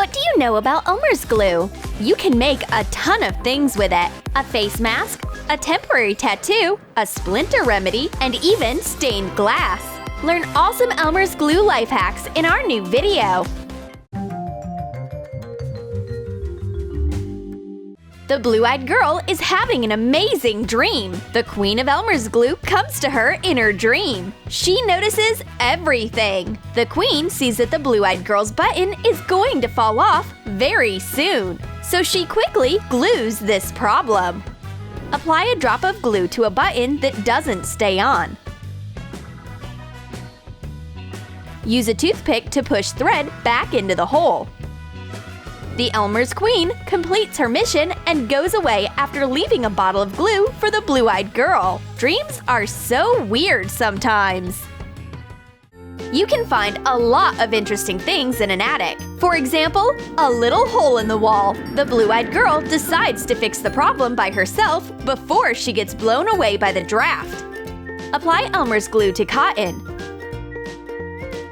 What do you know about Elmer's glue? You can make a ton of things with it. A face mask, a temporary tattoo, a splinter remedy, and even stained glass. Learn awesome Elmer's glue life hacks in our new video. The blue-eyed girl is having an amazing dream. The queen of Elmer's glue comes to her in her dream. She notices everything. The queen sees that the blue-eyed girl's button is going to fall off very soon. So she quickly glues this problem. Apply a drop of glue to a button that doesn't stay on. Use a toothpick to push thread back into the hole. The Elmer's queen completes her mission and goes away after leaving a bottle of glue for the blue-eyed girl. Dreams are so weird sometimes. You can find a lot of interesting things in an attic. For example, a little hole in the wall. The blue-eyed girl decides to fix the problem by herself before she gets blown away by the draft. Apply Elmer's glue to cotton.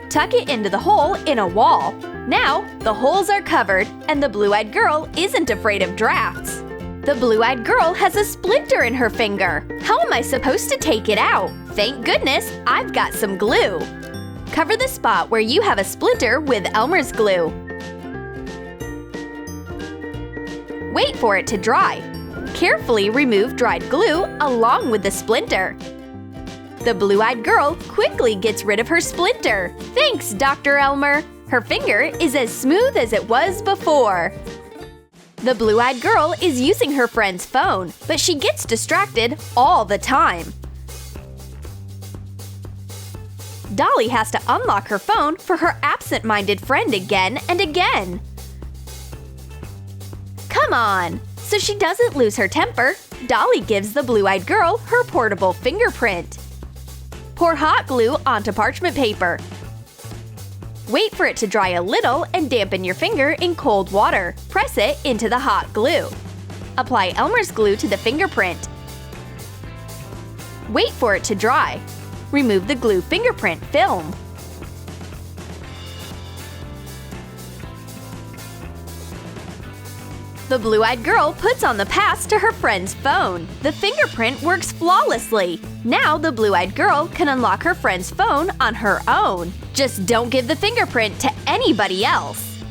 Tuck it into the hole in a wall. Now, the holes are covered and the blue-eyed girl isn't afraid of drafts. The blue-eyed girl has a splinter in her finger. How am I supposed to take it out? Thank goodness, I've got some glue. Cover the spot where you have a splinter with Elmer's glue. Wait for it to dry. Carefully remove dried glue along with the splinter. The blue-eyed girl quickly gets rid of her splinter. Thanks, Dr. Elmer. Her finger is as smooth as it was before. The blue-eyed girl is using her friend's phone, but she gets distracted all the time. Dolly has to unlock her phone for her absent-minded friend again and again. Come on! So she doesn't lose her temper, Dolly gives the blue-eyed girl her portable fingerprint. Pour hot glue onto parchment paper. Wait for it to dry a little and dampen your finger in cold water. Press it into the hot glue. Apply Elmer's glue to the fingerprint. Wait for it to dry. Remove the glue fingerprint film. The blue-eyed girl puts on the pass to her friend's phone. The fingerprint works flawlessly. Now the blue-eyed girl can unlock her friend's phone on her own. Just don't give the fingerprint to anybody else.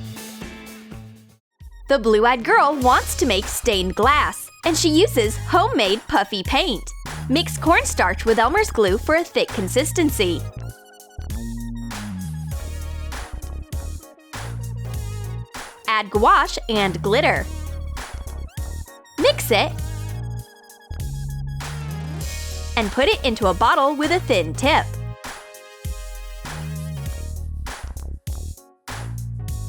The blue-eyed girl wants to make stained glass, and she uses homemade puffy paint. Mix cornstarch with Elmer's glue for a thick consistency. Add gouache and glitter. Mix it and put it into a bottle with a thin tip.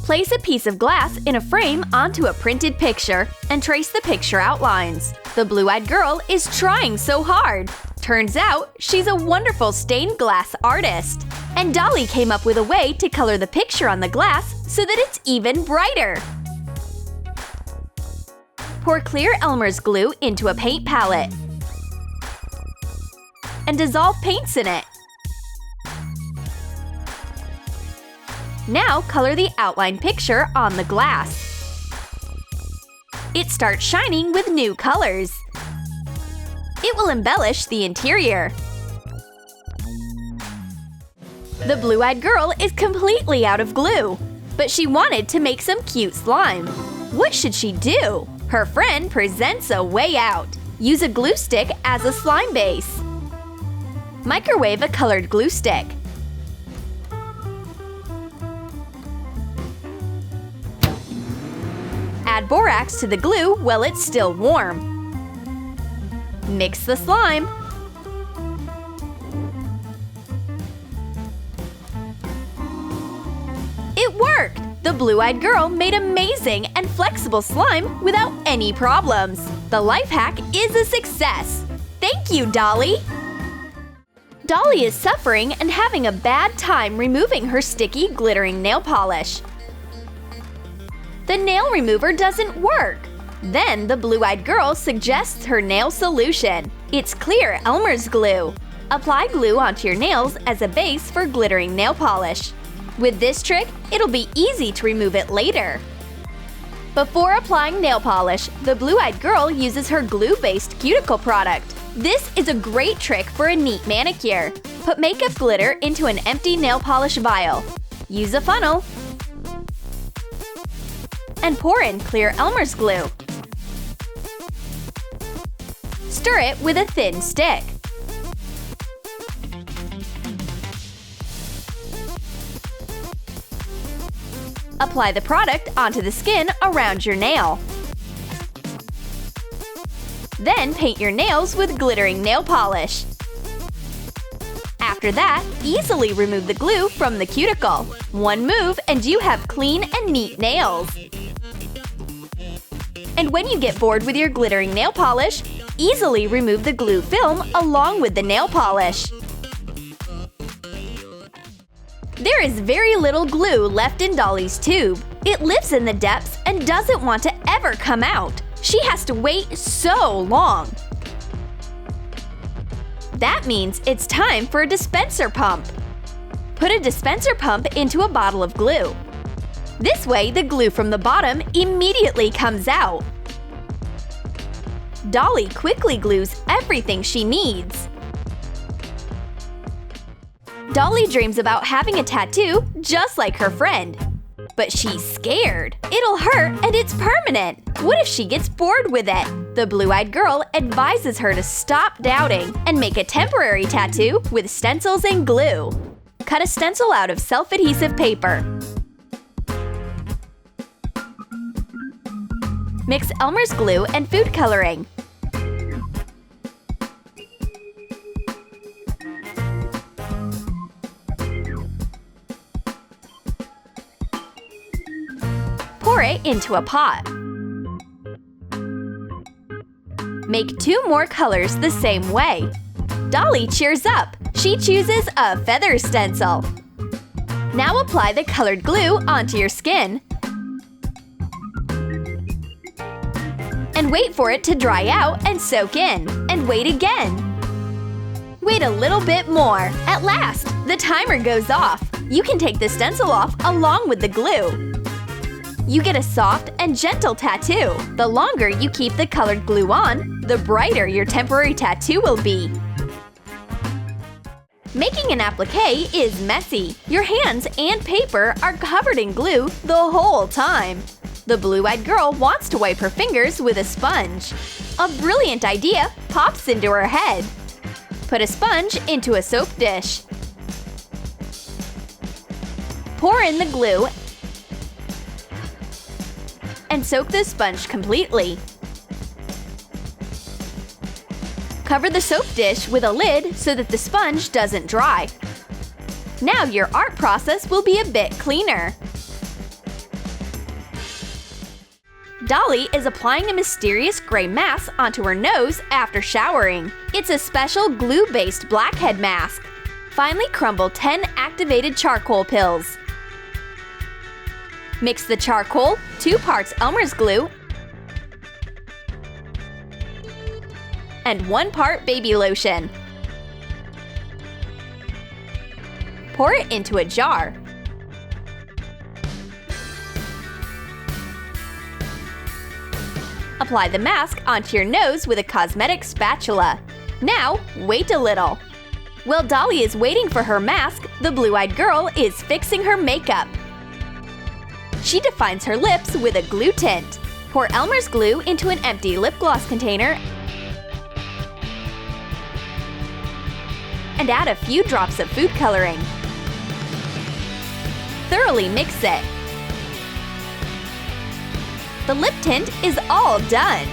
Place a piece of glass in a frame onto a printed picture and trace the picture outlines. The blue-eyed girl is trying so hard. Turns out, she's a wonderful stained glass artist. And Dolly came up with a way to color the picture on the glass so that it's even brighter. Pour clear Elmer's glue into a paint palette and dissolve paints in it. Now color the outline picture on the glass. It starts shining with new colors. It will embellish the interior. The blue-eyed girl is completely out of glue, but she wanted to make some cute slime. What should she do? Her friend presents a way out. Use a glue stick as a slime base. Microwave a colored glue stick. Add borax to the glue while it's still warm. Mix the slime. It worked! The blue-eyed girl made amazing and flexible slime without any problems. The life hack is a success. Thank you, Dolly! Dolly is suffering and having a bad time removing her sticky, glittering nail polish. The nail remover doesn't work. Then the blue-eyed girl suggests her nail solution. It's clear Elmer's glue. Apply glue onto your nails as a base for glittering nail polish. With this trick, it'll be easy to remove it later. Before applying nail polish, the Blue-Eyed Girl uses her glue-based cuticle product. This is a great trick for a neat manicure. Put makeup glitter into an empty nail polish vial. Use a funnel and pour in clear Elmer's glue. Stir it with a thin stick. Apply the product onto the skin around your nail. Then paint your nails with glittering nail polish. After that, easily remove the glue from the cuticle. One move and you have clean and neat nails. And when you get bored with your glittering nail polish, easily remove the glue film along with the nail polish. There is very little glue left in Dolly's tube. It lives in the depths and doesn't want to ever come out. She has to wait so long. That means it's time for a dispenser pump. Put a dispenser pump into a bottle of glue. This way, the glue from the bottom immediately comes out. Dolly quickly glues everything she needs. Dolly dreams about having a tattoo just like her friend. But she's scared. It'll hurt and it's permanent. What if she gets bored with it? The Blue-Eyed Girl advises her to stop doubting and make a temporary tattoo with stencils and glue. Cut a stencil out of self-adhesive paper. Mix Elmer's glue and food coloring. Pour it into a pot. Make 2 more colors the same way. Dolly cheers up. She chooses a feather stencil. Now apply the colored glue onto your skin. And wait for it to dry out and soak in. And wait again. Wait a little bit more. At last, the timer goes off. You can take the stencil off along with the glue. You get a soft and gentle tattoo. The longer you keep the colored glue on, the brighter your temporary tattoo will be. Making an applique is messy. Your hands and paper are covered in glue the whole time. The Blue-Eyed Girl wants to wipe her fingers with a sponge. A brilliant idea pops into her head. Put a sponge into a soap dish. Pour in the glue and soak the sponge completely. Cover the soap dish with a lid so that the sponge doesn't dry. Now your art process will be a bit cleaner. Dolly is applying a mysterious gray mask onto her nose after showering. It's a special glue-based blackhead mask. Finally crumble 10 activated charcoal pills. Mix the charcoal, 2 parts Elmer's glue, and 1 part baby lotion. Pour it into a jar. Apply the mask onto your nose with a cosmetic spatula. Now, wait a little. While Dolly is waiting for her mask, the Blue-Eyed Girl is fixing her makeup. She defines her lips with a glue tint. Pour Elmer's glue into an empty lip gloss container and add a few drops of food coloring. Thoroughly mix it. The lip tint is all done.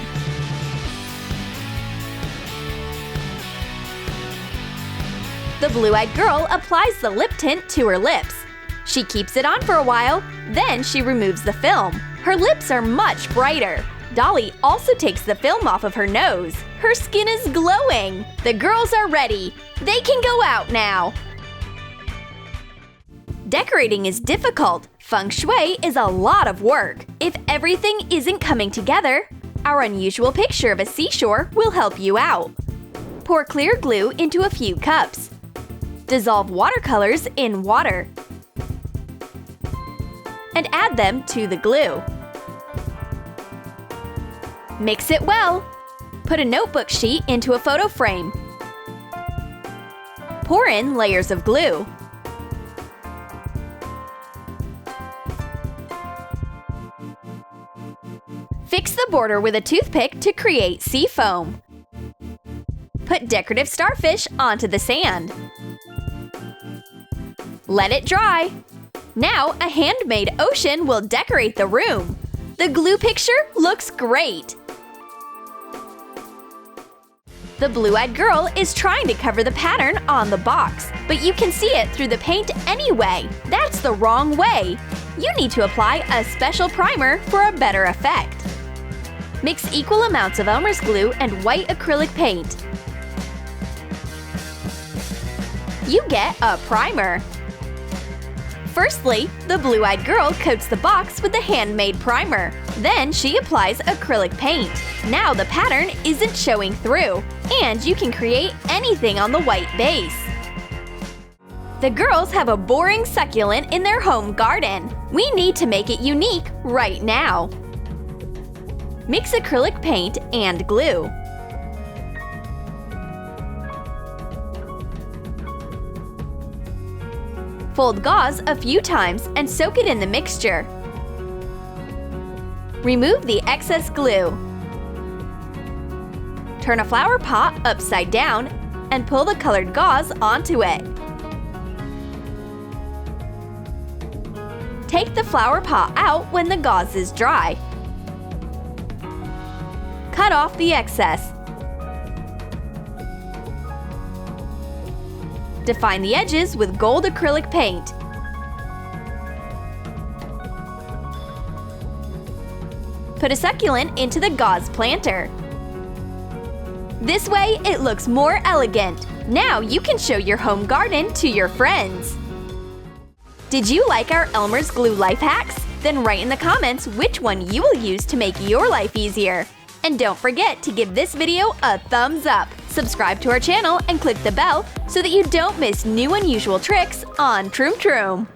The Blue-Eyed Girl applies the lip tint to her lips. She keeps it on for a while, then she removes the film. Her lips are much brighter. Dolly also takes the film off of her nose. Her skin is glowing. The girls are ready. They can go out now. Decorating is difficult. Feng Shui is a lot of work. If everything isn't coming together, our unusual picture of a seashore will help you out. Pour clear glue into a few cups. Dissolve watercolors in water and add them to the glue. Mix it well. Put a notebook sheet into a photo frame. Pour in layers of glue. Fix the border with a toothpick to create seafoam. Put decorative starfish onto the sand. Let it dry. Now a handmade ocean will decorate the room. The glue picture looks great! The Blue-Eyed Girl is trying to cover the pattern on the box, but you can see it through the paint anyway. That's the wrong way. You need to apply a special primer for a better effect. Mix equal amounts of Elmer's glue and white acrylic paint. You get a primer. Firstly, the Blue-Eyed Girl coats the box with the handmade primer. Then she applies acrylic paint. Now the pattern isn't showing through, and you can create anything on the white base. The girls have a boring succulent in their home garden. We need to make it unique right now. Mix acrylic paint and glue. Fold gauze a few times and soak it in the mixture. Remove the excess glue. Turn a flower pot upside down and pull the colored gauze onto it. Take the flower pot out when the gauze is dry. Cut off the excess. Define the edges with gold acrylic paint. Put a succulent into the gauze planter. This way, it looks more elegant. Now you can show your home garden to your friends. Did you like our Elmer's glue life hacks? Then write in the comments which one you will use to make your life easier. And don't forget to give this video a thumbs up. Subscribe to our channel and click the bell so that you don't miss new unusual tricks on Troom Troom.